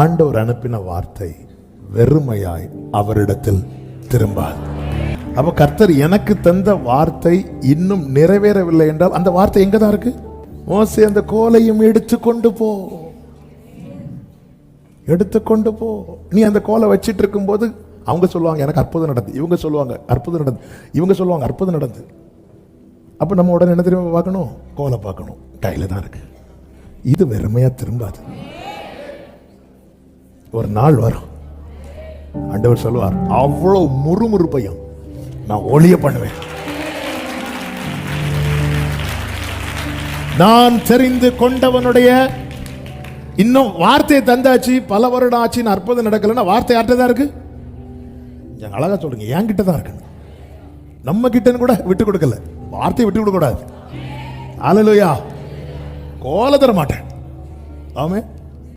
ஆண்டவர் அனுப்பின வார்த்தை வெறுமையாய் அவரிடத்தில் திரும்பாது. அப்ப கர்த்தர் எனக்கு தந்த வார்த்தை இன்னும் நிறைவேறவில்லை என்றால் அந்த வார்த்தை எங்க தான் இருக்கு? மோசே அந்த கோலையும் எடுத்துக்கொண்டு போ, எடுத்துக்கொண்டு போ. நீ அந்த கோலை வச்சிட்டு இருக்கும் போது அவங்க சொல்லுவாங்க எனக்கு அற்புதம் நடந்து, இவங்க சொல்லுவாங்க அற்புதம் நடந்து, இவங்க சொல்லுவாங்க அற்புதம் நடந்து. அப்ப நம்ம உடனே என்ன திரும்ப பார்க்கணும்? கோலை பார்க்கணும், கையில தான் இருக்கு. இது வெறுமையா திரும்பாது. ஒரு நாள் வரும், ஆண்டவர் சொல்லுவார், அவ்வளவு முறுமுறுப்பையும் நான் ஒளிய பண்ணுவேன். நான் தெரிந்து கொண்டவனுடைய, இன்னும் வார்த்தையை தந்தாச்சு, பல வருடம் ஆச்சு, அற்புதம் நடக்கலன்னா வார்த்தை யார்கிட்ட தான் இருக்கு? அழகா சொல்லுங்க, என்கிட்ட தான் இருக்கு. நம்ம கிட்ட கூட விட்டு கொடுக்கல, வார்த்தையை விட்டு கொடுக்க கூடாது. அல்லேலூயா. கோல தர மாட்டேன். ஆமென்.